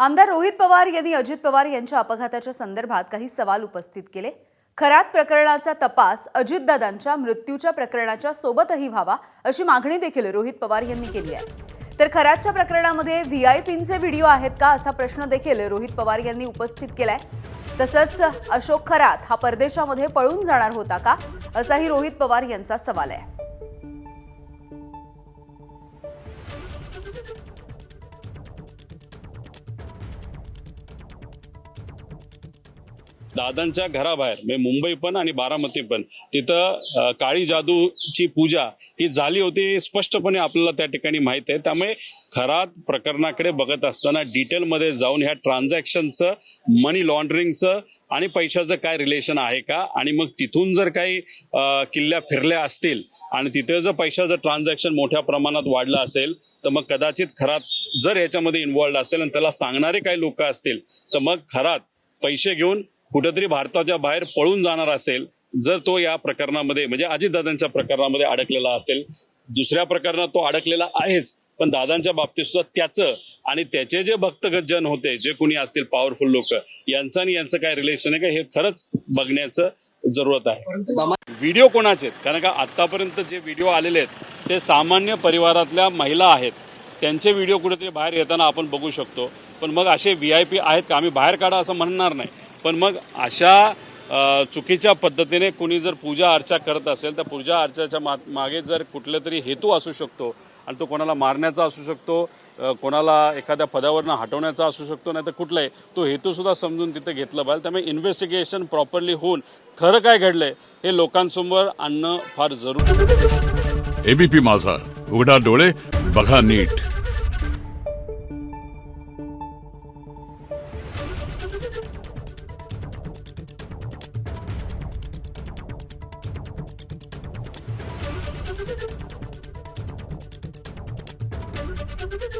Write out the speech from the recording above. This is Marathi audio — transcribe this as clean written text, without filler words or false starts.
आमदार रोहित पवार यांनी अजित पवार यांच्या अपघाताच्या संदर्भात काही सवाल उपस्थित केले। खरात प्रकरणाचा तपास अजितदादांच्या मृत्यूच्या प्रकरणाच्या सोबतही व्हावा अशी मागणी देखील रोहित पवार यांनी केली आहे। तर खरातच्या प्रकरणामध्ये व्हीआयपींचे व्हिडिओ आहेत का असा प्रश्न देखील रोहित पवार यांनी उपस्थित केलाय। तसंच अशोक खरात हा परदेशामध्ये पळून जाणार होता का असाही रोहित पवार यांचा सवाल आहे। दादांच्या घराबाहेर म्हणजे मुंबई पण आणि बारामती पण तिथं काळी जादूची पूजा ही झाली होती स्पष्टपणे आपल्याला त्या ठिकाणी माहित आहे। त्यामुळे खरात प्रकरणाकडे बघत असताना डिटेलमध्ये जाऊन ह्या ट्रान्झॅक्शनचं मनी लॉन्ड्रिंगचं आणि पैशाचं काय रिलेशन आहे का आणि मग तिथून जर काही किल्ल्या फिरल्या असतील आणि तिथे जर पैशाचं ट्रान्झॅक्शन मोठ्या प्रमाणात वाढलं असेल तर मग कदाचित खरात जर याच्यामध्ये इन्व्हॉल्ड असेल आणि त्याला सांगणारे काही लोक असतील तर मग खरात पैसे घेऊन कुठेतरी भारताच्या बाहेर पळून जाणार असेल जर तो या प्रकरणामध्ये म्हणजे अजितदादांच्या प्रकरणामध्ये अडकलेला असेल। दुसऱ्या प्रकरणात तो अडकलेला आहेच पण दादांच्या बाबतीत सुद्धा त्याचं आणि त्याचे जे भक्तजन होते जे कोणी असतील पॉवरफुल लोक यांचं आणि यांचं काय रिलेशन आहे का हे खरंच बघण्याचं जरूरत आहे। व्हिडिओ कोणाचे आहेत कारण का आतापर्यंत जे व्हिडिओ आलेले आहेत ते सामान्य परिवारातल्या महिला आहेत त्यांचे व्हिडिओ कुठेतरी बाहेर येताना आपण बघू शकतो। पण मग असे व्हीआयपी आहेत का आम्ही बाहेर काढा असं म्हणणार नाही पण मग अशा चुकीच्या पद्धतीने कोणी जर पूजा अर्चा करत असेल तर पूजा अर्चाच्या मागे जर कुठले तरी हेतू असू शकतो आणि तो कोणाला मारण्याचा असू शकतो कोणाला एखाद्या पदावरनं हटवण्याचा असू शकतो नाही तर कुठलाही तो हेतू सुद्धा समजून तिथे घेतलं पाहिजे। त्यामुळे इन्व्हेस्टिगेशन प्रॉपरली होऊन खरं काय घडलंय हे लोकांसमोर आणणं फार जरुरी। एबीपी माझा उघडा डोळे बघा नीट। Thank you.